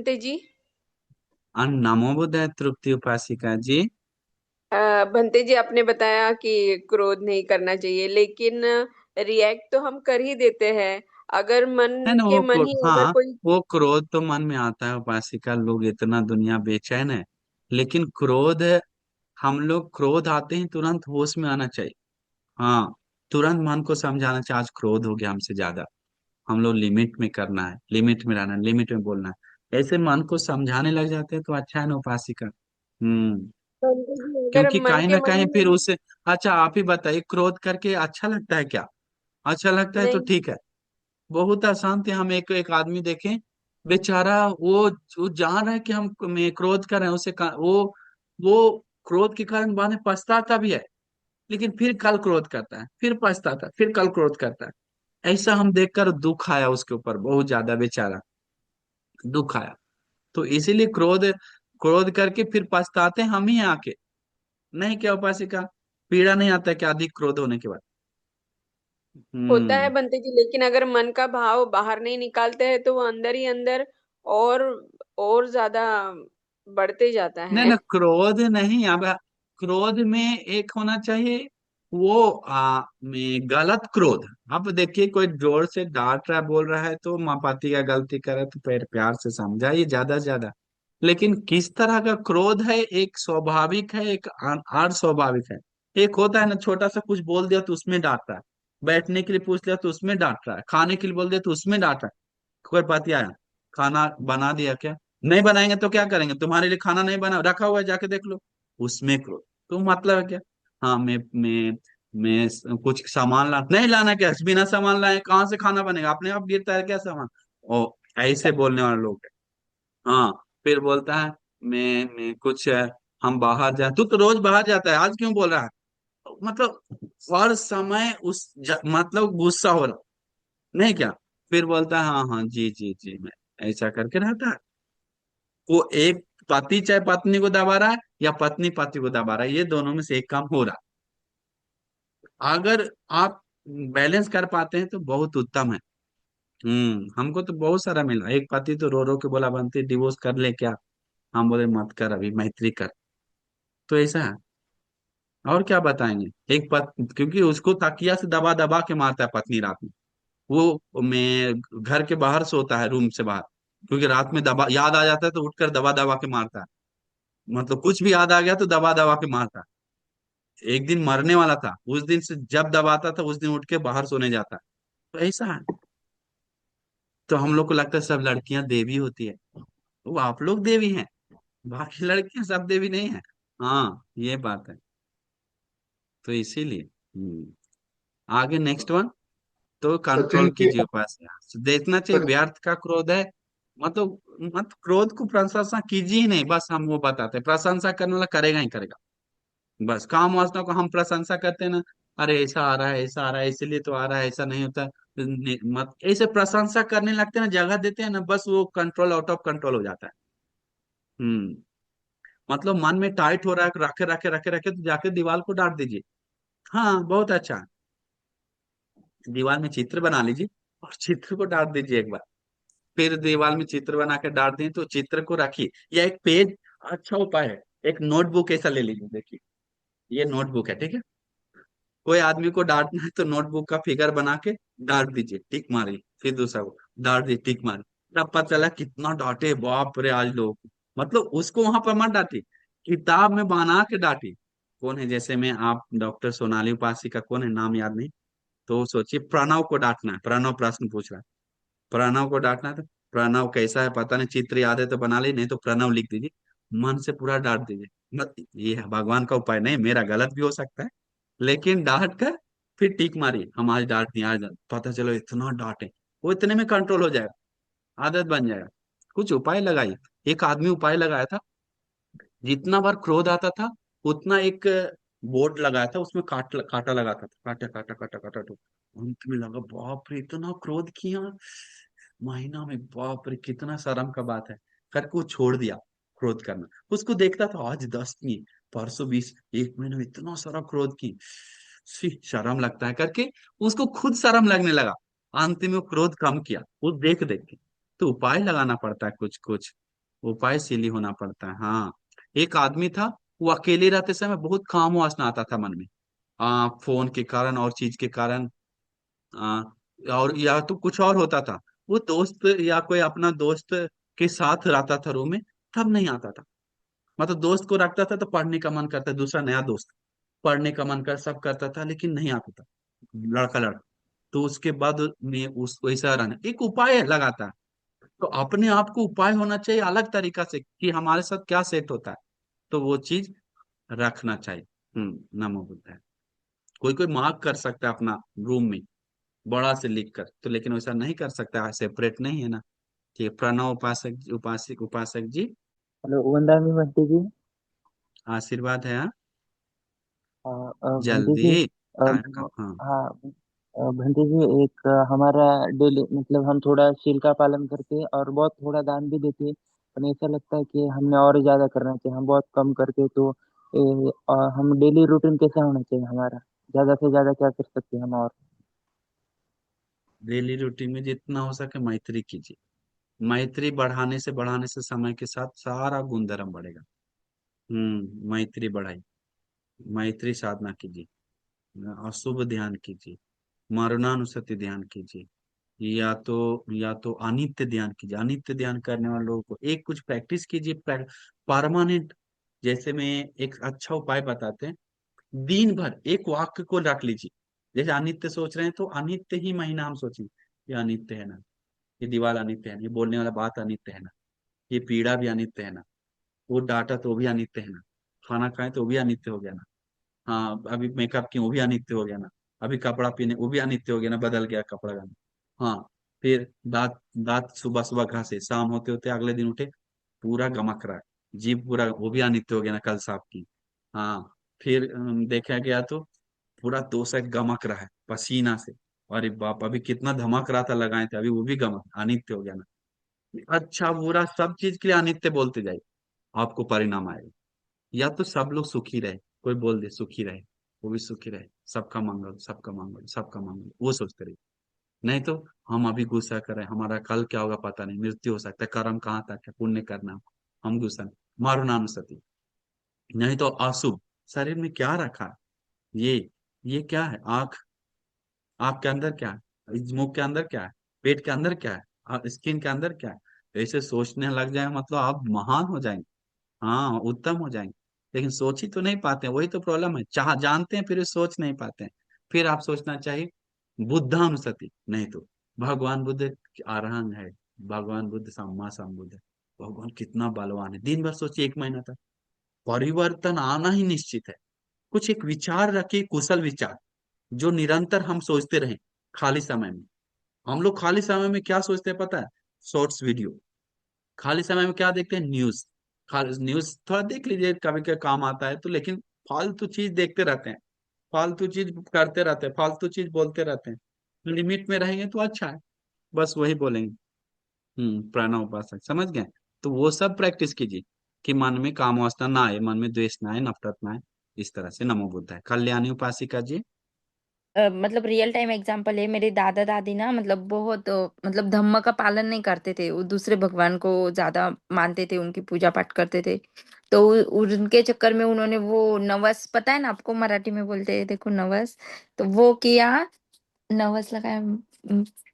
बंते जी। नमो बुद्धाय तृप्ति उपासिका जी। बंते जी, आपने बताया कि क्रोध नहीं करना चाहिए, लेकिन रिएक्ट तो हम कर ही देते हैं। अगर मन है ना के मन ही अगर हाँ, कोई। वो क्रोध तो मन में आता है उपासिका। लोग इतना दुनिया बेचैन है, लेकिन क्रोध, हम लोग क्रोध आते ही तुरंत होश में आना चाहिए। हाँ, तुरंत मन को समझाना चाहिए आज क्रोध हो गया हमसे ज्यादा। हम लोग लिमिट में करना है, लिमिट में रहना है, लिमिट में बोलना है। ऐसे मन को समझाने लग जाते हैं तो अच्छा है ना उपासिका। बंते जी, अगर क्योंकि मन कहीं के ना मन कहीं फिर ही उसे, अच्छा आप ही बताइए, क्रोध करके अच्छा लगता है क्या? अच्छा लगता है तो नहीं। ठीक है। बहुत आसान थे। हम एक एक आदमी देखें, बेचारा वो जान रहा है कि हम में क्रोध कर रहे हैं, वो क्रोध के कारण बाद में पछताता भी है, लेकिन फिर कल क्रोध करता है, फिर पछताता है, फिर कल क्रोध करता है। ऐसा हम देखकर दुख आया उसके ऊपर, बहुत ज्यादा बेचारा दुख आया। तो इसीलिए क्रोध, क्रोध करके फिर पछताते हम ही हैं आके। नहीं क्या उपासिका, पीड़ा नहीं आता क्या अधिक क्रोध होने के बाद? होता है हम्म। बंते जी, लेकिन अगर मन का भाव बाहर नहीं निकालते हैं तो वो अंदर ही अंदर और और ज्यादा बढ़ते जाता नहीं है। ना, क्रोध नहीं। अब क्रोध में एक होना चाहिए वो में गलत क्रोध। अब देखिए, कोई जोर से डांट रहा है, बोल रहा है, तो माँ पति का गलती करे तो फिर प्यार से समझाइए ज्यादा से ज्यादा। लेकिन किस तरह का क्रोध है, एक स्वाभाविक है, एक स्वाभाविक है। एक होता है ना, छोटा सा कुछ बोल दिया तो उसमें डांट रहा है, बैठने के लिए पूछ लिया तो उसमें डांट रहा है, खाने के लिए बोल दिया तो उसमें डांट रहा है। कोई पति आया, खाना बना दिया क्या? नहीं बनाएंगे तो क्या करेंगे? तुम्हारे लिए खाना नहीं बना, रखा हुआ है, जाके देख लो। उसमें क्रोध। तो मतलब है क्या? हाँ, मैं कुछ सामान ला नहीं लाना क्या? बिना सामान लाए कहाँ से खाना बनेगा? अपने आप गिरता है क्या सामान? ओ, ऐसे बोलने वाले लोग हैं। हाँ, फिर बोलता है मैं कुछ हम बाहर जाए। तू तो रोज बाहर जाता है, आज क्यों बोल रहा है? मतलब हर समय मतलब गुस्सा हो रहा, नहीं क्या? फिर बोलता है हाँ हाँ जी जी जी, मैं ऐसा करके रहता है। वो एक पति चाहे पत्नी को दबा रहा है, या पत्नी पति को दबा रहा है, ये दोनों में से एक काम हो रहा है। अगर आप बैलेंस कर पाते हैं तो बहुत उत्तम है। हमको तो बहुत सारा मिला। एक पति तो रो रो के बोला बनती डिवोर्स कर ले क्या? हम बोले मत कर, अभी मैत्री कर। तो ऐसा है। और क्या बताएंगे? क्योंकि उसको तकिया से दबा दबा के मारता है पत्नी रात में। वो मैं घर के बाहर सोता है, रूम से बाहर, क्योंकि रात में दबा याद आ जाता है तो उठकर दबा दबा के मारता है। मतलब कुछ भी याद आ गया तो दबा दबा के मारता है। एक दिन मरने वाला था, उस दिन से जब दबाता था उस दिन उठ के बाहर सोने जाता है। तो ऐसा है। तो हम लोग को लगता है सब लड़कियां देवी होती है। वो आप लोग देवी हैं, बाकी लड़कियां सब देवी नहीं है। हाँ, ये बात है। तो इसीलिए आगे नेक्स्ट वन। तो कंट्रोल सचिन की। कीजिए उपास। देखना चाहिए सच, व्यर्थ का क्रोध है। मतलब मत क्रोध को प्रशंसा कीजिए ही नहीं, बस हम वो बताते हैं। प्रशंसा करने वाला करेगा ही करेगा। बस काम वासना को हम प्रशंसा करते हैं ना, अरे ऐसा आ रहा है, ऐसा आ रहा है, इसलिए तो आ रहा है, ऐसा नहीं होता। मत ऐसे प्रशंसा करने लगते हैं ना, जगह देते हैं ना, बस वो कंट्रोल आउट ऑफ कंट्रोल हो जाता है। हम्म। मतलब मन में टाइट हो रहा है, रखे रखे रखे रखे तो जाके दीवार को डांट दीजिए। हाँ, बहुत अच्छा। दीवार में चित्र बना लीजिए और चित्र को डांट दीजिए एक बार। फिर दीवार में चित्र बना के डाल दें तो चित्र को रखिए, या एक पेज। अच्छा उपाय है, एक नोटबुक ऐसा ले लीजिए। देखिए, ये नोटबुक है, ठीक है। कोई आदमी को डांटना है तो नोटबुक का फिगर बना के डांट दीजिए, टिक मारिए। फिर दूसरा को डांट दीजिए, टिक मारिए। तब पता चला कितना डांटे, बाप रे आज लोग। मतलब उसको वहां पर मत डांटी, किताब में बना के डांटी। कौन है? जैसे मैं, आप डॉक्टर सोनाली उपासी का कौन है, नाम याद नहीं। तो सोचिए प्रणव को डांटना है, प्रणव प्रश्न पूछ रहा है, प्रणव को डांटना था। प्रणव कैसा है पता नहीं, चित्र याद है तो बना ली, नहीं तो प्रणव लिख दीजिए। मन से पूरा डांट दीजिए। ये है भगवान का उपाय, नहीं मेरा गलत भी हो सकता है, लेकिन डांट कर फिर टीक मारिए, हम आज डांट दिए, आज पता चलो इतना डांटे। वो इतने में कंट्रोल हो जाएगा, आदत बन जाएगा। कुछ उपाय लगाइए। एक आदमी उपाय लगाया था, जितना बार क्रोध आता था उतना एक बोर्ड लगाया था, उसमें काटा लगाता था, काटा काटा काटा काटा तो अंत में लगा बाप रे इतना क्रोध किया महीना में, बाप रे कितना शर्म का बात है। करके वो छोड़ दिया क्रोध करना। उसको देखता था आज 10 की, परसों 20, एक महीने में इतना सारा क्रोध की, सी शर्म लगता है करके उसको खुद शर्म लगने लगा। अंत में वो क्रोध कम किया, वो देख देख के। तो उपाय लगाना पड़ता है कुछ कुछ। उपायशीली होना पड़ता है, हाँ। एक आदमी था, वो अकेले रहते समय बहुत काम वासना आता था मन में, फोन के कारण और चीज के कारण, आ, और या तो कुछ और होता था। वो दोस्त या कोई अपना दोस्त के साथ रहता था रूम में, तब नहीं आता था। मतलब दोस्त को रखता था तो पढ़ने का मन करता, दूसरा नया दोस्त, पढ़ने का मन कर सब करता था, लेकिन नहीं आता था लड़का लड़का। तो उसके बाद में उस वैसा रहना एक उपाय लगाता है। तो अपने आप को उपाय होना चाहिए अलग तरीका से कि हमारे साथ क्या सेट होता है, तो वो चीज रखना चाहिए। नमो बुद्धाय। कोई कोई मार्क कर सकता है अपना रूम में बड़ा से लिख कर, तो लेकिन वैसा नहीं कर सकता, सेपरेट नहीं है ना। ठीक है, प्रणव उपासक उपासक उपासक जी, हेलो वंदना बंटी जी। आशीर्वाद है, हाँ? बंटी जी, जल्दी टाइम का, हाँ। हाँ, बंटी जी, एक हमारा डेली मतलब हम थोड़ा शील का पालन करते हैं और बहुत थोड़ा दान भी देते हैं। पर ऐसा लगता है कि हमने और ज्यादा करना चाहिए, हम बहुत कम करते हैं। तो हम डेली रूटीन कैसा होना चाहिए हमारा, ज्यादा से ज्यादा क्या कर सकते हैं हम और? डेली रूटीन में जितना हो सके मैत्री कीजिए। मैत्री बढ़ाने से समय के साथ सारा गुणधर्म बढ़ेगा। मैत्री बढ़ाई, मैत्री साधना कीजिए, अशुभ ध्यान कीजिए, मरणानुसति ध्यान कीजिए, या तो अनित्य ध्यान कीजिए। अनित्य ध्यान करने वाले लोगों को एक कुछ प्रैक्टिस कीजिए, परमानेंट। जैसे में एक अच्छा उपाय बताते हैं, दिन भर एक वाक्य को रख लीजिए। जैसे अनित्य सोच रहे हैं तो अनित्य ही महीना हम सोचें, ये अनित्य है ना, ये दीवार अनित्य है ना, ये बोलने वाला बात अनित्य है ना, ये पीड़ा भी अनित्य है ना, वो डाटा तो वो भी अनित्य है ना, खाना खाए तो वो भी अनित्य हो गया ना, हाँ अभी मेकअप की वो भी अनित्य हो गया ना, अभी कपड़ा पीने वो भी अनित्य हो गया ना, बदल गया कपड़ा का। हाँ, फिर दांत दांत सुबह सुबह घासे, शाम होते होते अगले दिन उठे पूरा गमक रहा है, जीभ पूरा वो भी अनित्य हो गया ना, कल साफ की। हाँ, फिर देखा गया तो पूरा तोशक गमक रहा है पसीना से, अरे बाप अभी कितना धमक रहा था लगाए थे, अभी वो भी गमक अनित्य हो गया ना। अच्छा बुरा सब चीज के लिए अनित्य बोलते जाए, आपको परिणाम आएगा। या तो सब लोग सुखी रहे, कोई बोल दे सुखी रहे, वो भी सुखी रहे, सबका मंगल सबका मंगल सबका मंगल, वो सोचते रहे। नहीं तो हम अभी गुस्सा कर रहे हैं, हमारा कल क्या होगा पता नहीं, मृत्यु हो सकता है, कर्म कहाँ तक है, पुण्य करना, हम गुस्सा नहीं। मारुनानुसति। नहीं तो अशुभ, शरीर में क्या रखा है, ये क्या है, आंख, आंख के अंदर क्या है, इस मुंह के अंदर क्या है, पेट के अंदर क्या है, स्किन के अंदर क्या है, ऐसे सोचने लग जाए मतलब आप महान हो जाएंगे, हाँ उत्तम हो जाएंगे। लेकिन सोच ही तो नहीं पाते हैं, वही तो प्रॉब्लम है, चाह जानते हैं फिर भी सोच नहीं पाते हैं। फिर आप सोचना चाहिए बुद्धानुसति, नहीं तो भगवान बुद्ध अरहंत है, भगवान बुद्ध सम्मा संबुद्ध है, भगवान कितना बलवान है, दिन भर सोचिए एक महीना तक परिवर्तन आना ही निश्चित है। कुछ एक विचार रखिए, कुशल विचार, जो निरंतर हम सोचते रहें खाली समय में। हम लोग खाली समय में क्या सोचते हैं पता है, शॉर्ट्स वीडियो। खाली समय में क्या देखते हैं, न्यूज। न्यूज थोड़ा देख लीजिए, कभी कभी काम आता है तो, लेकिन फालतू चीज देखते रहते हैं, फालतू चीज करते रहते हैं, फालतू चीज बोलते रहते हैं। लिमिट में रहेंगे तो अच्छा है, बस वही बोलेंगे। प्राणा उपासक समझ गए। तो वो सब प्रैक्टिस कीजिए कि मन में काम वासना ना आए, मन में द्वेष ना आए, नफरत ना आए। इस तरह से नमो बुद्धाय। कल्याणी उपासिका जी। मतलब रियल टाइम एग्जांपल है, मेरे दादा दादी ना मतलब बहुत मतलब धम्म का पालन नहीं करते थे, वो दूसरे भगवान को ज्यादा मानते थे, उनकी पूजा पाठ करते थे। तो उनके चक्कर में उन्होंने वो नवस, पता है ना आपको, मराठी में बोलते हैं देखो नवस। तो वो किया, नवस लगाया,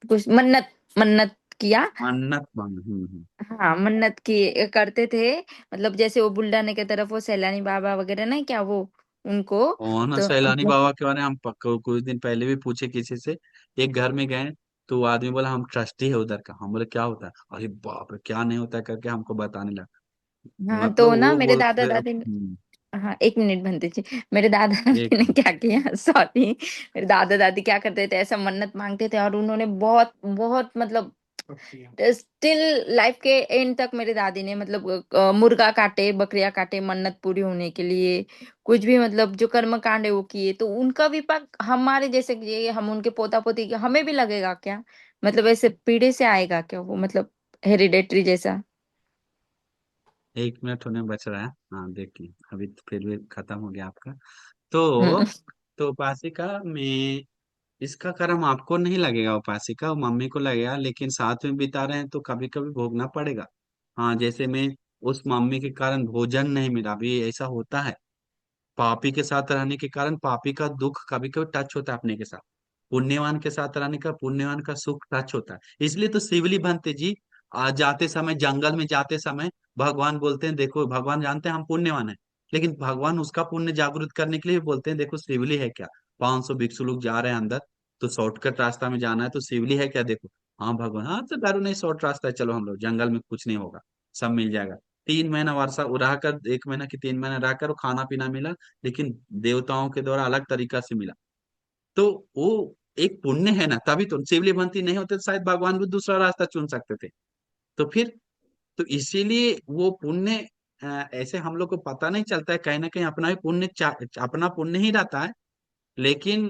कुछ मन्नत, मन्नत किया। मन्नत मांग, हाँ मन्नत की करते थे। मतलब जैसे वो बुल्ढाने की तरफ वो सैलानी बाबा वगैरह नहीं क्या, वो उनको। ना तो सैलानी बाबा के बारे में हम कुछ दिन पहले भी पूछे किसी से, एक घर में गए तो वो आदमी बोला हम ट्रस्टी है उधर का, हम बोले क्या होता है, अरे बाप रे क्या नहीं होता है करके हमको बताने लगा। हाँ मतलब तो ना वो मेरे दादा बोलते, दादी, हाँ एक मिनट बनते जी, मेरे दादा एक दादी ने मिनट। क्या किया, सॉरी, मेरे दादा दादी क्या करते थे, ऐसा मन्नत मांगते थे और उन्होंने बहुत बहुत मतलब स्टिल लाइफ के एंड तक मेरी दादी ने मतलब मुर्गा काटे, बकरियां काटे मन्नत पूरी होने के लिए। कुछ भी मतलब जो कर्म कांड है वो किए, तो उनका विपाक हमारे जैसे ये हम उनके पोता पोती के हमें भी लगेगा क्या? मतलब ऐसे पीढ़ी से आएगा क्या वो, मतलब हेरिडेटरी जैसा। एक मिनट होने बच रहा है, हाँ देखिए अभी तो फिर भी खत्म हो गया आपका। हम्म। तो उपासिका में इसका कर्म आपको नहीं लगेगा, उपासिका वो मम्मी को लगेगा, लेकिन साथ में बिता रहे हैं तो कभी कभी भोगना पड़ेगा। हाँ, जैसे मैं उस मम्मी के कारण भोजन नहीं मिला, अभी ऐसा होता है। पापी के साथ रहने के कारण पापी का दुख कभी कभी टच होता है अपने के साथ, पुण्यवान के साथ रहने का पुण्यवान का सुख टच होता है। इसलिए तो शिवली भंते जी जाते समय, जंगल में जाते समय भगवान बोलते हैं, देखो भगवान जानते हैं हम पुण्यवान हैं, लेकिन भगवान उसका पुण्य जागृत करने के लिए भी बोलते हैं, देखो शिवली है क्या, 500 भिक्षु लोग जा रहे हैं अंदर, तो शॉर्टकट रास्ता में जाना है तो शिवली है क्या देखो। हाँ भगवान, हाँ तो डरो नहीं, शॉर्ट रास्ता है, चलो हम लोग जंगल में कुछ नहीं होगा, सब मिल जाएगा। 3 महीना वर्षा रह कर, 1 महीना की 3 महीना रह कर खाना पीना मिला, लेकिन देवताओं के द्वारा अलग तरीका से मिला। तो वो एक पुण्य है ना, तभी तो शिवली भंती नहीं होते तो शायद भगवान भी दूसरा रास्ता चुन सकते थे। तो फिर, तो इसीलिए वो पुण्य ऐसे हम लोग को पता नहीं चलता है, कहीं ना कहीं अपना भी पुण्य अपना पुण्य ही रहता है, लेकिन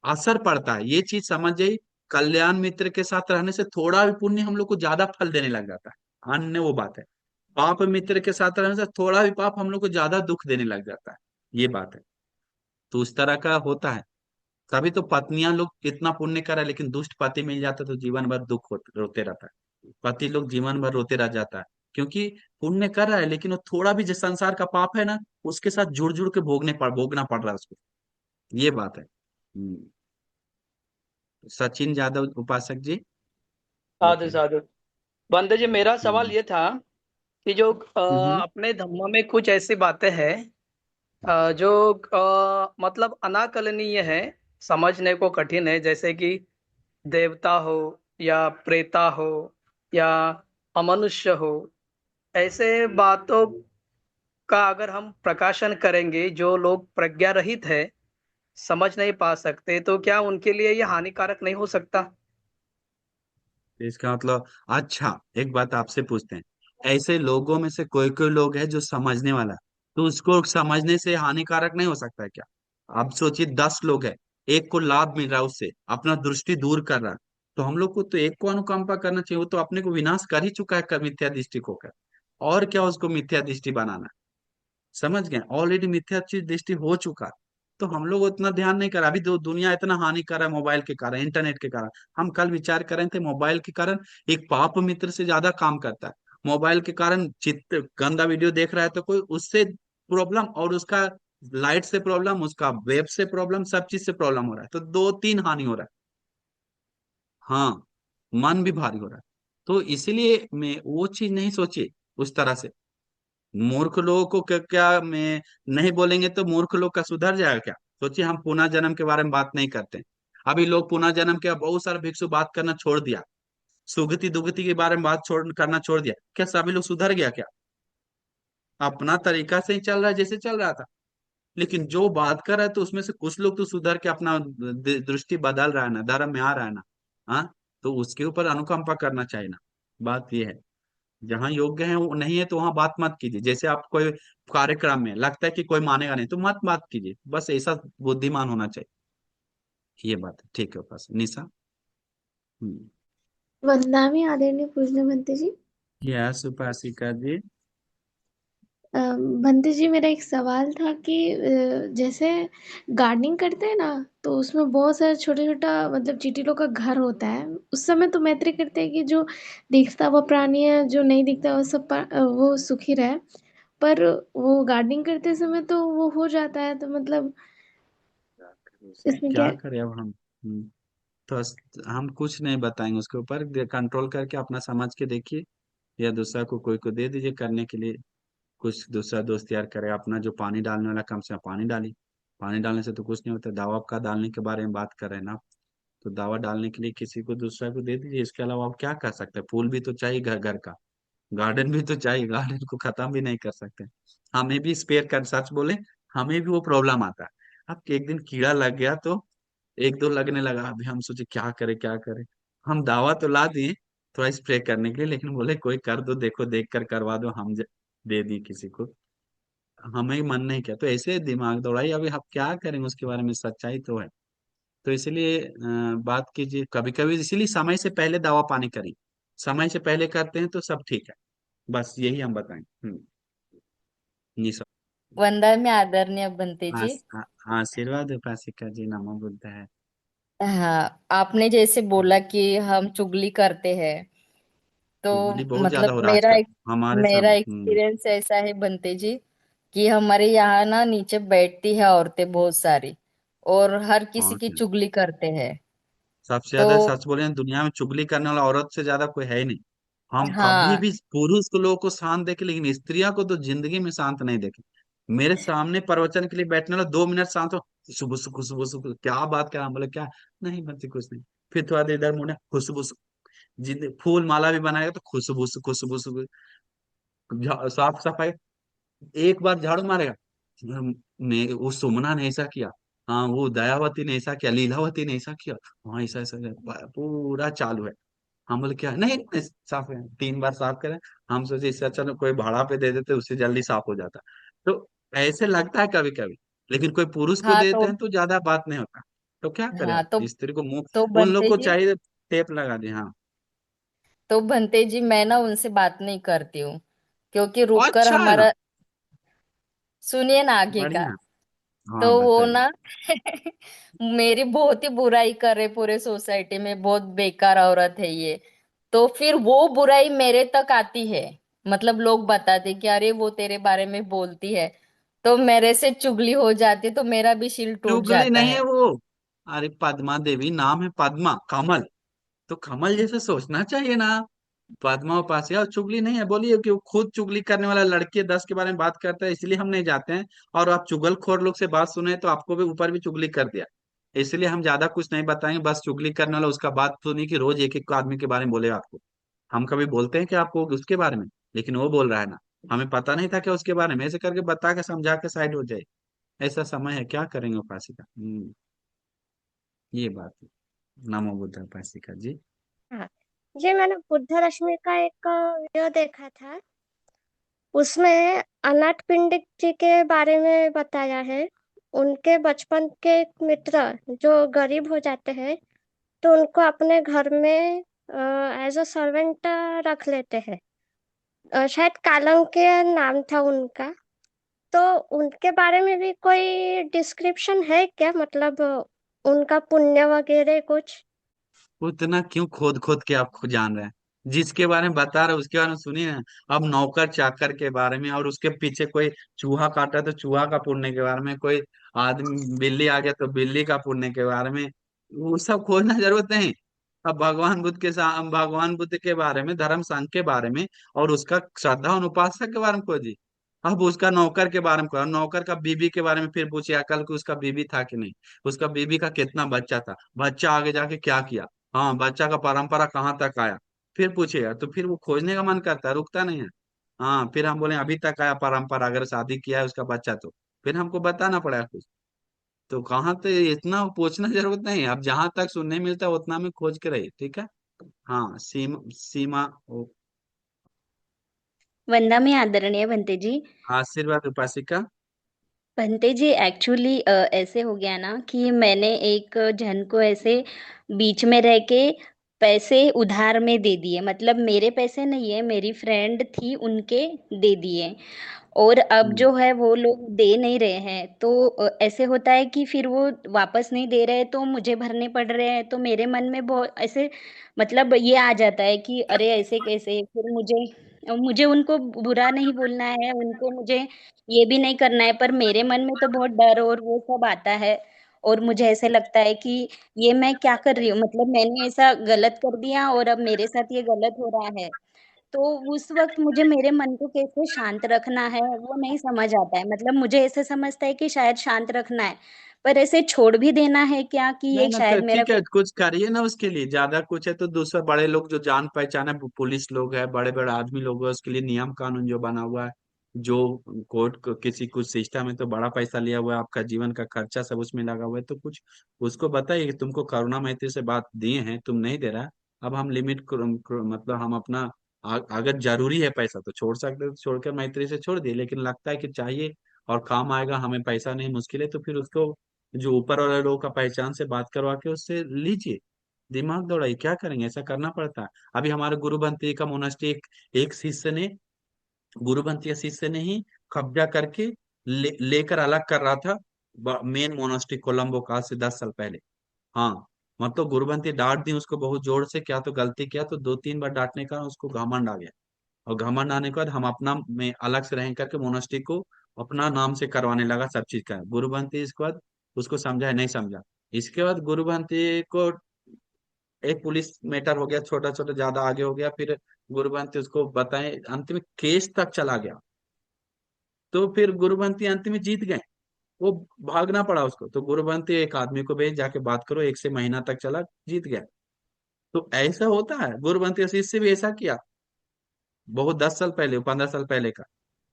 असर पड़ता है, ये चीज समझ जाइए। कल्याण मित्र के साथ रहने से थोड़ा भी पुण्य हम लोग को ज्यादा फल देने लग जाता है, अन्य वो बात है। पाप मित्र के साथ रहने से थोड़ा भी पाप हम लोग को ज्यादा दुख देने लग जाता है, ये बात है। तो उस तरह का होता है। तभी तो पत्नियां लोग कितना पुण्य करे, लेकिन दुष्ट पति मिल जाता है तो जीवन भर रोते रहता है, पति लोग जीवन भर रोते रह जाता है, क्योंकि पुण्य कर रहा है लेकिन वो थोड़ा भी जो संसार का पाप है ना, उसके साथ जुड़ जुड़ के भोगना पड़ रहा है उसको, ये बात है। सचिन यादव उपासक जी साधु बताइए। साधु। बंदे जी, मेरा सवाल हम्म ये था कि जो हम्म अपने धर्म में कुछ ऐसी बातें हैं जो मतलब अनाकलनीय है, समझने को कठिन है, जैसे कि देवता हो या प्रेता हो या अमनुष्य हो। ऐसे बातों का अगर हम प्रकाशन करेंगे, जो लोग प्रज्ञा रहित है, समझ नहीं पा सकते, तो क्या उनके लिए ये हानिकारक नहीं हो सकता? इसका मतलब, अच्छा एक बात आपसे पूछते हैं, ऐसे लोगों में से कोई कोई लोग है जो समझने वाला है, तो उसको समझने से हानिकारक नहीं हो सकता है क्या? आप सोचिए 10 लोग है, एक को लाभ मिल रहा है उससे, अपना दृष्टि दूर कर रहा है, तो हम लोग को तो एक को अनुकंपा करना चाहिए, वो तो अपने को विनाश कर ही चुका है मिथ्या दृष्टि को कर, और क्या उसको मिथ्या दृष्टि बनाना है? समझ गए, ऑलरेडी मिथ्या दृष्टि हो चुका। तो हम लोग उतना ध्यान नहीं कर, अभी दुनिया इतना हानि कर रहा है मोबाइल के कारण, इंटरनेट के कारण। हम कल विचार कर रहे थे, मोबाइल के कारण एक पाप मित्र से ज्यादा काम करता है। मोबाइल के कारण चित्र गंदा वीडियो देख रहा है तो कोई उससे प्रॉब्लम, और उसका लाइट से प्रॉब्लम, उसका वेब से प्रॉब्लम, सब चीज से प्रॉब्लम हो रहा है, तो 2 3 हानि हो रहा है। हाँ, मन भी भारी हो रहा है। तो इसीलिए मैं वो चीज नहीं सोची उस तरह से। मूर्ख लोगों को क्या, क्या मैं नहीं बोलेंगे तो मूर्ख लोग का सुधर जाएगा क्या? सोचिए, हम पुनः जन्म के बारे में बात नहीं करते, अभी लोग पुनः जन्म के बहुत सारे भिक्षु बात करना छोड़ दिया, सुगति दुगति के बारे में बात करना छोड़ दिया, क्या सभी लोग सुधर गया क्या? अपना तरीका से ही चल रहा है जैसे चल रहा था। लेकिन जो बात कर रहा है तो उसमें से कुछ लोग तो सुधर के अपना दृष्टि बदल रहा है ना, धर्म में आ रहा है ना। हाँ, तो उसके ऊपर अनुकंपा करना चाहिए ना, बात ये है। जहाँ योग्य है वो नहीं है तो वहां बात मत कीजिए। जैसे आप कोई कार्यक्रम में लगता है कि कोई मानेगा नहीं तो मत बात कीजिए, बस ऐसा बुद्धिमान होना चाहिए, ये बात है। ठीक है, बस निशा। हम्म। वंदनामी आदरणीय पूजनीय भंते जी। यस उपासिका जी। भंते जी, मेरा एक सवाल था कि जैसे गार्डनिंग करते हैं ना, तो उसमें बहुत सारा छोटा छोटा मतलब चींटी लोग का घर होता है। उस समय तो मैत्री करते हैं कि जो दिखता हुआ प्राणी है, जो नहीं दिखता वो सब वो सुखी रहे। पर वो गार्डनिंग करते समय तो वो हो जाता है, तो मतलब क्या करें उसमें, इसमें क्या? क्या करें अब हम। तो हम कुछ नहीं बताएंगे उसके ऊपर, कंट्रोल करके अपना समझ के देखिए, या दूसरा को कोई को दे दीजिए करने के लिए। कुछ दूसरा दोस्त यार करे, अपना जो पानी डालने वाला कम से कम पानी डाली। पानी डालने से तो कुछ नहीं होता, दवा का डालने के बारे में बात कर रहे हैं ना, तो दवा डालने के लिए किसी को दूसरा को दे दीजिए। इसके अलावा आप क्या कर सकते हैं? फूल भी तो चाहिए घर घर का, गार्डन भी तो चाहिए, गार्डन को खत्म भी नहीं कर सकते। हमें भी स्पेयर कर, सच बोले, हमें भी वो प्रॉब्लम आता है। अब एक दिन कीड़ा लग गया तो एक दो लगने लगा, अभी हम सोचे क्या करें क्या करें। हम दावा तो ला दिए थोड़ा स्प्रे करने के लिए, लेकिन बोले कोई कर दो, देखो देख कर करवा दो, दे दी किसी को, हमें मन नहीं किया, तो ऐसे दिमाग दौड़ाई, अभी हम क्या करेंगे उसके बारे में, सच्चाई तो है। तो इसलिए बात कीजिए कभी कभी, इसीलिए समय से पहले दवा पानी करिए, समय से पहले करते हैं तो सब ठीक है। बस यही हम बताएं। निशा। वंदन में आदरणीय बनते जी। आशीर्वाद उपासिका जी, नमो बुद्ध है। हाँ, आपने जैसे बोला कि हम चुगली करते हैं, तो चुगली बहुत मतलब ज्यादा हो रहा है आजकल हमारे मेरा सामने। एक्सपीरियंस ऐसा है बनते जी कि हमारे यहाँ ना नीचे बैठती है औरतें बहुत सारी, और हर किसी और की क्या, चुगली करते हैं। सबसे तो ज्यादा सच बोले ना, दुनिया में चुगली करने वाला औरत से ज्यादा कोई है ही नहीं। हम कभी हाँ। भी पुरुष को लोगों को शांत देखे, लेकिन स्त्रियों को तो जिंदगी में शांत नहीं देखे। मेरे सामने प्रवचन के लिए बैठने वाला 2 मिनट शांत हो, खुशबू खुशबू खुशबू, क्या बात क्या, हम बोले क्या, नहीं बनती कुछ नहीं। फिर थोड़ा देर इधर मुड़े, खुशबू, जिंदगी फूल माला भी बनाएगा तो खुशबू खुशबू, साफ सफाई, एक बार झाड़ू मारेगा, मैं वो सुमना ने ऐसा किया, हाँ वो दयावती ने ऐसा किया, लीलावती ने ऐसा किया, हाँ ऐसा ऐसा पूरा चालू है। हम बोले क्या, नहीं नहीं, साफ है, 3 बार साफ करें। हम सोचे इससे अच्छा तो कोई भाड़ा पे दे देते, उससे जल्दी साफ हो जाता। तो ऐसे लगता है कभी कभी, लेकिन कोई पुरुष को हाँ देते तो हैं तो ज्यादा बात नहीं होता। तो क्या करे हाँ अब, तो स्त्री को मुंह, तो उन लोग बनते को जी चाहिए टेप लगा दे, हाँ। तो बनते जी मैं ना उनसे बात नहीं करती हूँ, क्योंकि रुककर अच्छा है ना, हमारा, सुनिए ना आगे का। बढ़िया। तो हाँ वो बताइए। ना मेरी बहुत ही बुराई कर रहे पूरे सोसाइटी में, बहुत बेकार औरत है ये। तो फिर वो बुराई मेरे तक आती है, मतलब लोग बताते कि अरे वो तेरे बारे में बोलती है, तो मेरे से चुगली हो जाती, तो मेरा भी शिल टूट चुगली जाता नहीं है है। वो, अरे पद्मा देवी नाम है, पद्मा कमल, तो कमल जैसे सोचना चाहिए ना। पद्मा उपाध्याय, और चुगली नहीं है, बोलिए कि वो खुद चुगली करने वाला लड़के 10 के बारे में बात करता है, इसलिए हम नहीं जाते हैं। और आप चुगलखोर लोग से बात सुने तो आपको भी ऊपर भी चुगली कर दिया, इसलिए हम ज्यादा कुछ नहीं बताएंगे। बस चुगली करने वाला उसका बात सुनिए कि रोज एक एक आदमी के बारे में बोलेगा आपको। हम कभी बोलते हैं कि आपको उसके बारे में, लेकिन वो बोल रहा है ना, हमें पता नहीं था कि उसके बारे में, ऐसे करके बता के समझा के साइड हो जाए। ऐसा समय है, क्या करेंगे उपासिका। ये बात है। नमो बुद्ध उपासिका जी। हाँ जी, मैंने बुद्ध रश्मि का एक वीडियो देखा था। उसमें अनाथ पिंडित जी के बारे में बताया है। उनके बचपन के एक मित्र जो गरीब हो जाते हैं, तो उनको अपने घर में एज अ सर्वेंट रख लेते हैं। शायद कालंक के नाम था उनका। तो उनके बारे में भी कोई डिस्क्रिप्शन है क्या, मतलब उनका पुण्य वगैरह कुछ? उतना क्यों खोद खोद के आप खुद जान रहे हैं, जिसके बारे में बता रहे हैं उसके बारे में सुनिए ना। अब नौकर चाकर के बारे में, और उसके पीछे कोई चूहा काटा तो चूहा का पुण्य के बारे में, कोई आदमी बिल्ली आ गया तो बिल्ली का पुण्य के बारे में, वो सब खोजना जरूरत नहीं। अब भगवान बुद्ध के बारे में, धर्म संघ के बारे में, और उसका श्रद्धा और उपासक के बारे में खोजिए। अब उसका नौकर के बारे में खोजा, नौकर का बीबी के बारे में फिर पूछिए, कल को उसका बीबी था कि नहीं, उसका बीबी का कितना बच्चा था, बच्चा आगे जाके क्या किया, हाँ बच्चा का परंपरा कहाँ तक आया, फिर पूछेगा। तो फिर वो खोजने का मन करता है, रुकता नहीं है। हाँ फिर हम बोले अभी तक आया परंपरा, अगर शादी किया है उसका बच्चा तो फिर हमको बताना पड़ेगा कुछ। तो कहाँ तो इतना पूछना जरूरत नहीं है, अब जहां तक सुनने मिलता है उतना में खोज के रहिए, ठीक है। हाँ सीमा सीमा वंदा में आदरणीय भंते जी। आशीर्वाद उपासिका। भंते जी एक्चुअली ऐसे हो गया ना कि मैंने एक जन को ऐसे बीच में रह के पैसे उधार में दे दिए, मतलब मेरे पैसे नहीं है, मेरी फ्रेंड थी उनके दे दिए। और अब हम्म, जो है वो लोग दे नहीं रहे हैं, तो ऐसे होता है कि फिर वो वापस नहीं दे रहे तो मुझे भरने पड़ रहे हैं, तो मेरे मन में बहुत ऐसे मतलब ये आ जाता है कि अरे ऐसे कैसे, फिर मुझे मुझे उनको बुरा नहीं बोलना है, उनको मुझे ये भी नहीं करना है, पर मेरे मन में तो बहुत डर और वो सब आता है। और मुझे ऐसे लगता है कि ये मैं क्या कर रही हूँ, मतलब मैंने ऐसा गलत कर दिया और अब मेरे साथ ये गलत हो रहा है। तो उस वक्त मुझे मेरे मन को कैसे शांत रखना है वो नहीं समझ आता है, मतलब मुझे ऐसे समझता है कि शायद शांत रखना है, पर ऐसे छोड़ भी देना है क्या कि नहीं ये ना, तो शायद मेरा ठीक है कुछ करिए ना उसके लिए, ज्यादा कुछ है तो दूसरा बड़े लोग जो जान पहचान है, पुलिस लोग है, बड़े बड़े आदमी लोग है, उसके लिए नियम कानून जो बना हुआ है, जो कोर्ट को किसी कुछ सिस्टम है, तो बड़ा पैसा लिया हुआ है, आपका जीवन का खर्चा सब उसमें लगा हुआ है, तो कुछ उसको बताइए कि तुमको करुणा मैत्री से बात दिए हैं, तुम नहीं दे रहा, अब हम मतलब हम अपना अगर जरूरी है पैसा तो छोड़ सकते, तो छोड़कर मैत्री से छोड़ दिए, लेकिन लगता है कि चाहिए और काम आएगा, हमें पैसा नहीं मुश्किल है, तो फिर उसको जो ऊपर वाले लोगों का पहचान से बात करवा के उससे लीजिए। दिमाग दौड़ाइए, क्या करेंगे, ऐसा करना पड़ता है। अभी हमारे गुरुबंती का मोनास्ट्री एक शिष्य ने, गुरुबंती के शिष्य ने ही कब्जा करके लेकर अलग कर रहा था मेन मोनास्ट्री कोलंबो का, आज से 10 साल पहले। हाँ मतलब गुरुबंती डांट दी उसको बहुत जोर से, क्या तो गलती किया तो 2-3 बार डांटने का उसको घमंड आ गया। और घमंड आने के बाद हम अपना में अलग से रह करके मोनास्ट्री को अपना नाम से करवाने लगा, सब चीज का। गुरुबंती इसके बाद उसको समझा नहीं समझा। इसके बाद गुरुबंती को एक पुलिस मैटर हो गया, छोटा छोटा ज्यादा आगे हो गया, फिर गुरुबंती उसको बताए, अंत में केस तक चला गया। तो फिर गुरुबंती अंत में जीत गए। वो भागना पड़ा उसको, तो गुरुबंती एक आदमी को भेज, जाके बात करो, 1 से महीना तक चला, जीत गया। तो ऐसा होता है। गुरुबंती असीस से भी ऐसा किया, बहुत 10 साल पहले, 15 साल पहले का।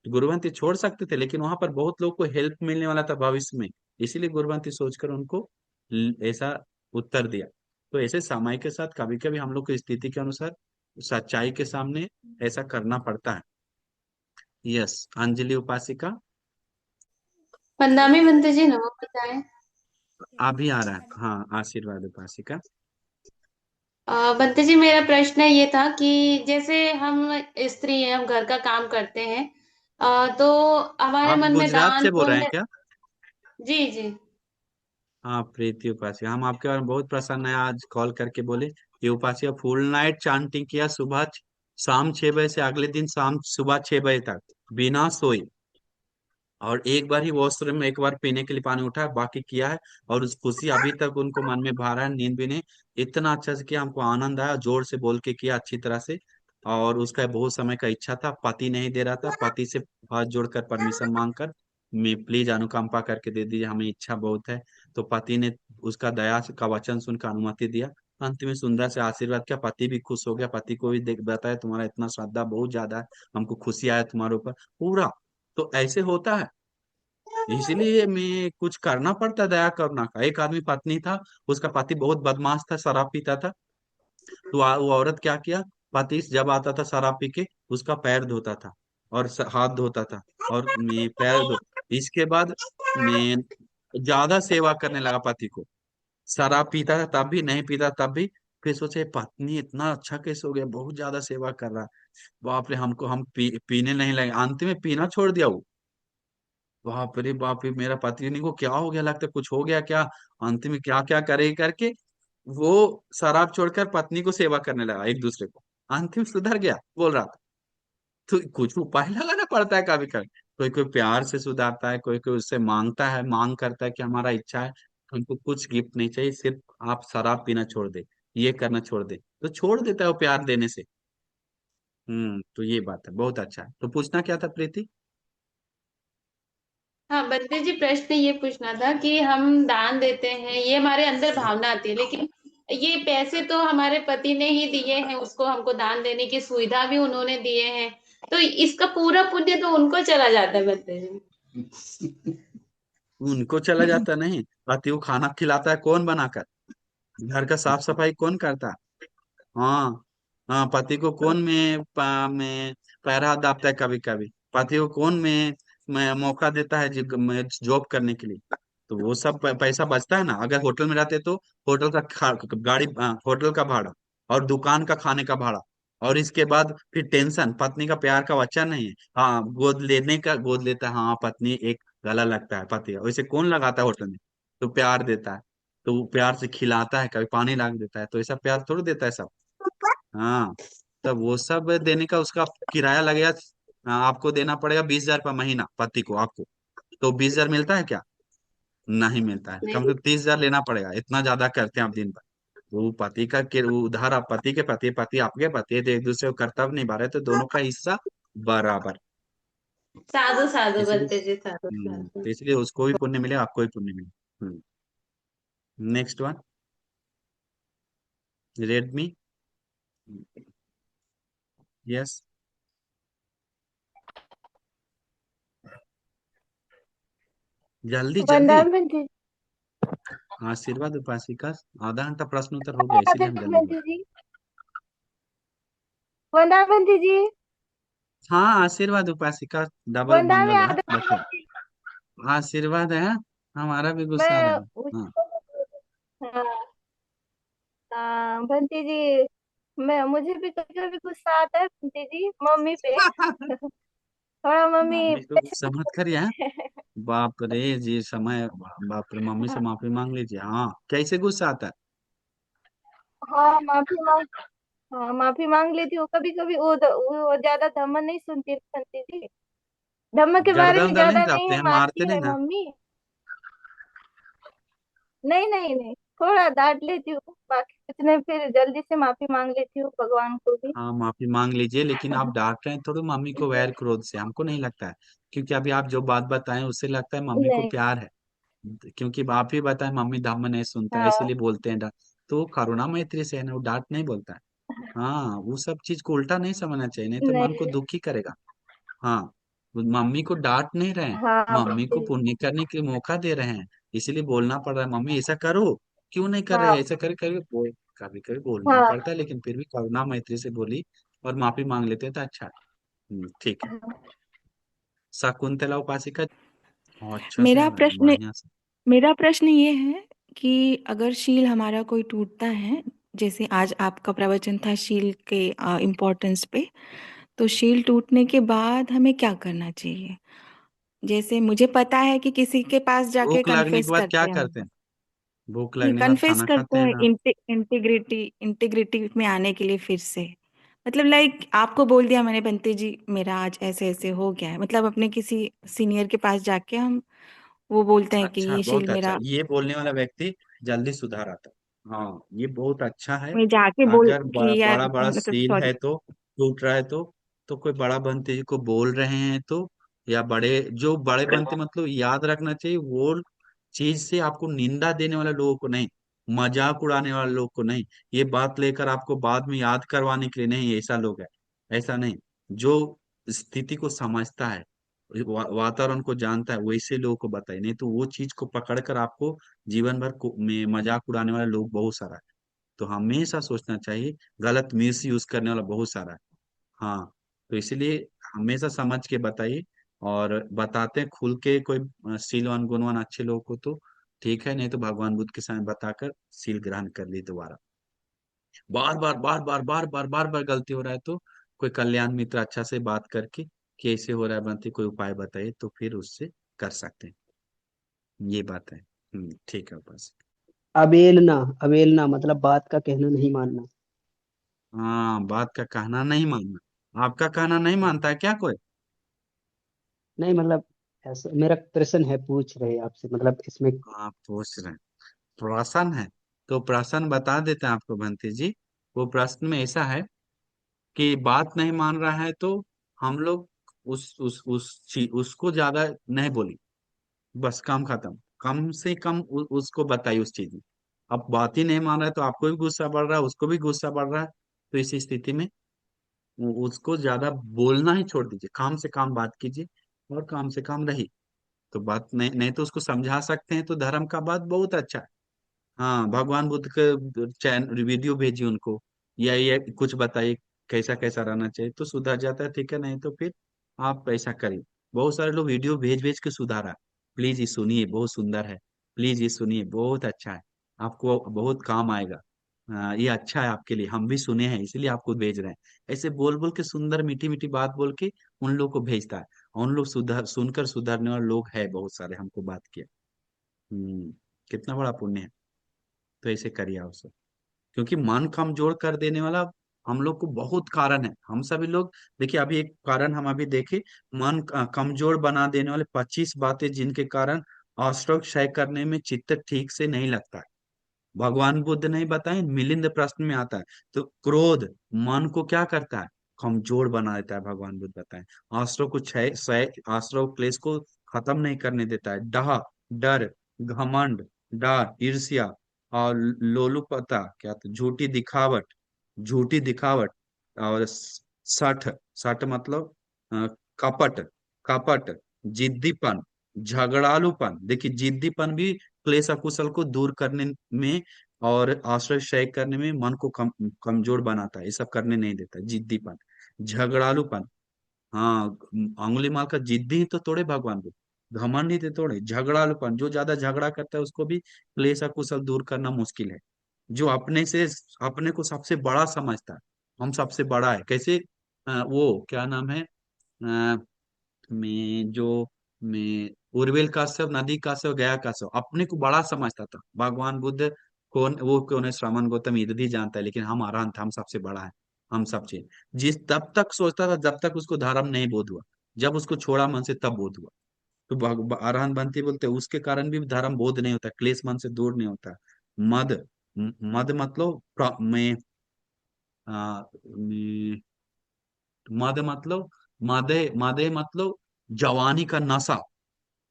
गुरुवंती छोड़ सकते थे, लेकिन वहां पर बहुत लोग को हेल्प मिलने वाला था भविष्य में, इसीलिए गुरुवंती सोचकर उनको ऐसा उत्तर दिया। तो ऐसे समय के साथ कभी कभी हम लोग की स्थिति के अनुसार सच्चाई के सामने ऐसा करना पड़ता है। यस, अंजलि उपासिका। पंद्रहवीं बनते जी नमो बताएं। अभी आ रहा है, हाँ, आशीर्वाद उपासिका। बनते जी मेरा प्रश्न ये था कि जैसे हम स्त्री हैं, हम घर का काम करते हैं, तो हमारे आप मन में गुजरात दान से बोल रहे हैं पुण्य। क्या? जी जी। हाँ, प्रीति उपासिका, हम आपके बारे में बहुत प्रसन्न है, आज कॉल करके बोले कि उपासिका फुल नाइट चांटिंग किया, सुबह शाम 6 बजे से अगले दिन शाम सुबह 6 बजे तक बिना सोए। और एक बार ही वॉशरूम में एक बार पीने के लिए पानी उठा है, बाकी किया है। और उस खुशी अभी तक उनको मन में भा रहा है, नींद भी नहीं। इतना अच्छा से किया, हमको आनंद आया, जोर से बोल के किया अच्छी तरह से। और उसका बहुत समय का इच्छा था, पति नहीं दे रहा था, पति से हाथ जोड़कर परमिशन मांगकर, मैं प्लीज अनुकंपा करके दे दीजिए, हमें इच्छा बहुत है। तो पति ने उसका दया का वचन सुनकर अनुमति दिया। अंत में सुंदर से आशीर्वाद किया, पति भी खुश हो गया, पति को भी देख बताया तुम्हारा इतना श्रद्धा बहुत ज्यादा है, हमको खुशी आया तुम्हारे ऊपर पूरा। तो ऐसे होता है, इसलिए मैं कुछ करना पड़ता, दया करना का। एक आदमी पत्नी था, उसका पति बहुत बदमाश था, शराब पीता था। तो वो औरत क्या किया, पति जब आता था शराब पी के, उसका पैर धोता था और हाथ धोता था, और मैं पैर धो, इसके बाद मैं ज्यादा सेवा करने लगा पति को। शराब पीता था तब भी, नहीं पीता तब भी। फिर सोचे पत्नी इतना अच्छा कैसे हो गया, बहुत ज्यादा सेवा कर रहा है। बाप रे, हमको हम पीने नहीं लगे, अंत में पीना छोड़ दिया वो। बाप रे बाप रे, मेरा पति नहीं को क्या हो गया, लगता है कुछ हो गया क्या। अंत में क्या क्या करे करके वो शराब छोड़कर पत्नी को सेवा करने लगा, एक दूसरे को। अंतिम सुधर गया, बोल रहा था। तो कुछ उपाय लगाना पड़ता है कभी कभी। कोई कोई प्यार से सुधारता है, कोई कोई उससे मांगता है, मांग करता है कि हमारा इच्छा है, हमको कुछ गिफ्ट नहीं चाहिए, सिर्फ आप शराब पीना छोड़ दे, ये करना छोड़ दे, तो छोड़ देता है वो प्यार देने से। तो ये बात है, बहुत अच्छा है। तो पूछना क्या था प्रीति? हाँ बंते जी, प्रश्न ये पूछना था कि हम दान देते हैं, ये हमारे अंदर भावना आती है, लेकिन ये पैसे तो हमारे पति ने ही दिए हैं, उसको हमको दान देने की सुविधा भी उन्होंने दिए हैं, तो इसका पूरा पुण्य तो उनको चला जाता है बंते जी। उनको चला जाता नहीं, पति को खाना खिलाता है कौन बनाकर, घर का साफ सफाई कौन करता है? हाँ, हाँ, पति को कौन में पैरा दापता है कभी कभी, पति को कौन में मौका देता है जॉब करने के लिए। तो वो सब पैसा बचता है ना। अगर होटल में रहते तो होटल का गाड़ी, होटल का भाड़ा, और दुकान का खाने का भाड़ा, और इसके बाद फिर टेंशन, पत्नी का प्यार का वचन नहीं है। हाँ, गोद लेने का, गोद लेता है, हाँ पत्नी एक गला लगता है पति का, वैसे कौन लगाता है होटल में। तो प्यार देता है, तो वो प्यार से खिलाता है, कभी पानी ला के देता है, तो ऐसा प्यार थोड़ी देता है सब। हाँ, तब वो सब देने का उसका किराया लगेगा। आपको देना पड़ेगा 20,000 रुपये महीना पति को, आपको। तो 20,000 मिलता है क्या? नहीं मिलता है, कम से नहीं। कम 30,000 लेना पड़ेगा, इतना ज्यादा करते हैं आप दिन भर। वो पति का वो उधार, आप पति के पति, पति आपके पति है, तो एक दूसरे को कर्तव्य निभा रहे, तो दोनों का हिस्सा बराबर। साधु साधु इसलिए बंते जी, साधु साधु। तो इसलिए उसको भी पुण्य मिले, आपको भी पुण्य मिले। Next one, Redmi. यस, जल्दी जल्दी। वंदना बंटी आशीर्वाद उपासिका, आधा घंटा प्रश्न उत्तर हो गया, इसीलिए हम जल्दी बोल। जी, वंदना बंटी जी, हाँ, आशीर्वाद उपासिका, डबल वंदना में मंगल है, आदत बताओ। आशीर्वाद है, हमारा भी गुस्सा आ रहा मैं है। हाँ। हाँ, हाँ, बंटी जी, मैं मुझे भी कभी कभी गुस्सा आता है बंटी जी, मम्मी पे। थोड़ा मम्मी मम्मी को गुस्सा मत करिए, हाँ? बाप रे जी, समय, बाप रे, मम्मी से माफी मांग लीजिए। हाँ, कैसे गुस्सा आता है? हाँ माफी मांग हाँ माफी मांग लेती हूँ। कभी कभी वो ज्यादा धम्म नहीं सुनती बंटी जी। धम्म के बारे गर्दन में उधर नहीं ज्यादा नहीं दाबते है, हैं, मारते मारती नहीं है ना? मम्मी। नहीं नहीं नहीं, थोड़ा डांट लेती हूँ, बाकी कुछ नहीं, फिर जल्दी से माफी मांग लेती हूँ भगवान को भी। हाँ माफी मांग लीजिए, लेकिन आप डांट रहे हैं थोड़ी मम्मी को वैर क्रोध से, हमको नहीं लगता है। क्योंकि अभी आप जो बात बताएं उससे लगता है मम्मी को नहीं। प्यार है। क्योंकि आप ही बताएं मम्मी धम्म नहीं सुनता है हाँ इसीलिए बोलते हैं डांट। तो करुणा मैत्री से है ना, वो डांट नहीं बोलता है। हाँ वो सब चीज को उल्टा नहीं समझना चाहिए, नहीं तो मन को नहीं। दुखी करेगा। हाँ वो मम्मी को डांट नहीं रहे हैं, हाँ मम्मी को बंटी जी। पुण्य करने के लिए मौका दे रहे हैं। इसीलिए बोलना पड़ रहा है मम्मी ऐसा करो, क्यों नहीं कर रहे, हाँ ऐसा करे करके बोल। कभी कभी बोलना हाँ पड़ता है, लेकिन फिर भी करुणा मैत्री से बोली और माफी मांग लेते हैं तो अच्छा है। ठीक है। शकुंतला उपासिका। अच्छा से मेरा प्रश्न बढ़िया से। मेरा प्रश्न ये है कि अगर शील हमारा कोई टूटता है, जैसे आज आपका प्रवचन था शील के इम्पोर्टेंस पे, तो शील टूटने के बाद हमें क्या करना चाहिए? जैसे मुझे पता है कि किसी के पास जाके भूख लगने के कन्फेस बाद क्या करते हैं करते हैं? भूख नहीं, लगने के बाद कन्फेस खाना करते खाते हैं हैं ना? इंटीग्रिटी इंटीग्रिटी में आने के लिए फिर से। मतलब लाइक आपको बोल दिया मैंने, बंते जी मेरा आज ऐसे ऐसे हो गया है, मतलब अपने किसी सीनियर के पास जाके हम वो बोलते हैं कि अच्छा, ये शील बहुत अच्छा, मेरा। ये बोलने वाला व्यक्ति जल्दी सुधार आता है। हाँ ये बहुत अच्छा है। मैं जाके बोल अगर कि यार बड़ा बड़ा मतलब सील है सॉरी। तो टूट रहा है तो कोई बड़ा बनते जी को बोल रहे हैं तो, या बड़े जो बड़े बनते मतलब याद रखना चाहिए वो चीज से आपको निंदा देने वाले लोगों को नहीं, मजाक उड़ाने वाले लोग को नहीं, ये बात लेकर आपको बाद में याद करवाने के लिए नहीं, ऐसा लोग है। ऐसा नहीं, जो स्थिति को समझता है, वातावरण को जानता है, वैसे लोगों को बताइए, नहीं तो वो चीज को पकड़कर आपको जीवन भर में मजाक उड़ाने वाले लोग बहुत सारा है। तो हमेशा सोचना चाहिए, गलत मिस यूज करने वाला बहुत सारा है। हाँ तो इसलिए हमेशा समझ के बताइए, और बताते हैं खुल के कोई सीलवान गुणवान अच्छे लोगों को तो ठीक है, नहीं तो भगवान बुद्ध के सामने बताकर सील ग्रहण कर ली दोबारा। बार बार गलती हो रहा है तो कोई कल्याण मित्र अच्छा से बात करके कि ऐसे हो रहा है बनती, कोई उपाय बताइए तो फिर उससे कर सकते हैं। ये बात है। ठीक है बस। अवेलना, अवेलना मतलब बात का कहना नहीं मानना। हाँ बात का कहना नहीं मानना, आपका कहना नहीं मानता है क्या कोई? नहीं मतलब ऐसा मेरा प्रश्न है, पूछ रहे आपसे, मतलब इसमें। आप पूछ रहे हैं, प्रश्न है तो प्रश्न बता देते हैं आपको बंटी जी। वो प्रश्न में ऐसा है कि बात नहीं मान रहा है तो हम लोग उसको ज्यादा नहीं बोली, बस काम खत्म। कम से कम उसको बताइए उस चीज में। अब बात ही नहीं मान रहा है तो आपको भी गुस्सा बढ़ रहा है, उसको भी गुस्सा बढ़ रहा है, तो इस स्थिति में उसको ज्यादा बोलना ही छोड़ दीजिए, काम से काम बात कीजिए और काम से काम रही। तो बात नहीं, नहीं तो उसको समझा सकते हैं तो धर्म का बात बहुत अच्छा है। हाँ भगवान बुद्ध के चैनल वीडियो भेजिए उनको, या ये कुछ बताइए कैसा कैसा रहना चाहिए तो सुधर जाता है, ठीक है, नहीं तो फिर आप ऐसा करिए। बहुत सारे लोग वीडियो भेज भेज के सुधारा। प्लीज ये सुनिए, बहुत सुंदर है। प्लीज ये सुनिए, बहुत अच्छा है, आपको बहुत काम आएगा। ये अच्छा है आपके लिए, हम भी सुने हैं इसीलिए आपको भेज रहे हैं। ऐसे बोल बोल के सुंदर मीठी मीठी बात बोल के उन लोग को भेजता है, और उन लोग सुधर सुनकर सुधरने वाले लोग हैं बहुत सारे, हमको बात किया। कितना बड़ा पुण्य है। तो ऐसे करिए आप सब, क्योंकि मन कमजोर कर देने वाला हम लोग को बहुत कारण है, हम सभी लोग। देखिए अभी एक कारण हम अभी देखे, मन कमजोर बना देने वाले 25 बातें जिनके कारण अष्टोक क्षय करने में चित्त ठीक से नहीं लगता है। भगवान बुद्ध नहीं बताए, मिलिंद प्रश्न में आता है। तो क्रोध मन को क्या करता है, कमजोर बना देता है, भगवान बुद्ध बताए। आश्रव को क्षय क्षय आश्रव क्लेश को खत्म नहीं करने देता है। डाह, डर, घमंड, डाह, ईर्ष्या और लोलुपता, क्या तो झूठी दिखावट, झूठी दिखावट, और सठ, सठ मतलब अ, कपट, कपट, जिद्दीपन, झगड़ालूपन। देखिए जिद्दीपन भी क्लेश अकुशल को दूर करने में और आश्रय क्षय करने में मन को कमजोर बनाता है, ये सब करने नहीं देता। जिद्दीपन, झगड़ालूपन, हाँ अंगुलीमाल का जिद्दी ही तो तोड़े भगवान को, घमंड ही तो तोड़े। झगड़ालूपन, जो ज्यादा झगड़ा करता है उसको भी क्लेश कुशल दूर करना मुश्किल है। जो अपने को सबसे बड़ा समझता है, हम सबसे बड़ा है कैसे, वो क्या नाम है, मैं उर्वेल काश्यप, नदी काश्यप, गया काश्यप अपने को बड़ा समझता था। भगवान बुद्ध कौन है श्रवण गौतम इधर ही जानता है, लेकिन हम अरहंत, हम सबसे बड़ा है, हम सबसे। जिस तब तक सोचता था जब तक उसको धर्म नहीं बोध हुआ, जब उसको छोड़ा मन से तब बोध हुआ। तो अरहंत बनते बोलते उसके कारण भी धर्म बोध नहीं होता, क्लेश मन से दूर नहीं होता। मद मद मतलब आ, में मद मतलब मदे मतलब जवानी का नशा,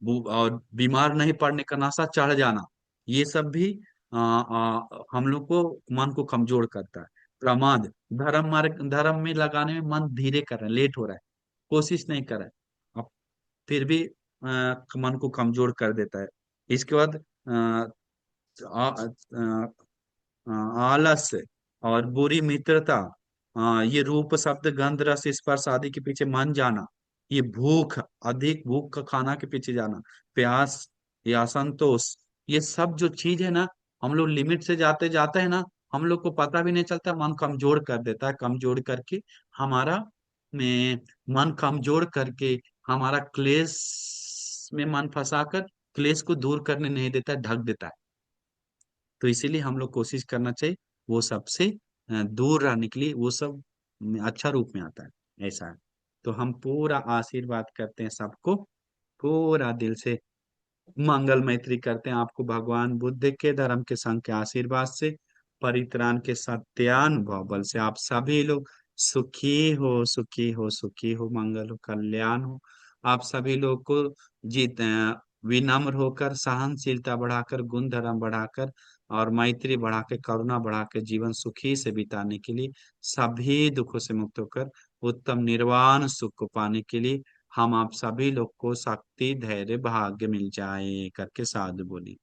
और बीमार नहीं पड़ने का नशा, चढ़ जाना, ये सब भी हम लोग को मन को कमजोर करता है। प्रमाद, धर्म में लगाने में मन धीरे कर रहा है, लेट हो रहा है, कोशिश नहीं कर रहा है, अब फिर भी मन को कमजोर कर देता है। इसके बाद आलस्य और बुरी मित्रता, ये रूप शब्द गंध रस स्पर्श आदि के पीछे मन जाना, ये भूख, अधिक भूख का खाना के पीछे जाना, प्यास या असंतोष, ये सब जो चीज है ना, हम लोग लिमिट से जाते जाते हैं ना, हम लोग को पता भी नहीं चलता, मन कमजोर कर देता है, कमजोर करके हमारा में मन कमजोर करके हमारा क्लेश में मन फंसाकर क्लेश को दूर करने नहीं देता, ढक देता है। तो इसीलिए हम लोग कोशिश करना चाहिए वो सबसे दूर रहने के लिए, वो सब अच्छा रूप में आता है, ऐसा है। तो हम पूरा आशीर्वाद करते हैं सबको, पूरा दिल से मंगल मैत्री करते हैं आपको भगवान बुद्ध के धर्म के संघ के आशीर्वाद से, परित्राण के सत्यानुभव बल से आप सभी लोग सुखी हो, सुखी हो, सुखी हो, मंगल हो, कल्याण हो। आप सभी लोग को विनम्र होकर, सहनशीलता बढ़ाकर, गुण धर्म बढ़ाकर और मैत्री बढ़ा के, करुणा बढ़ा के जीवन सुखी से बिताने के लिए, सभी दुखों से मुक्त होकर उत्तम निर्वाण सुख को पाने के लिए हम आप सभी लोग को शक्ति, धैर्य, भाग्य मिल जाए करके साधु बोली।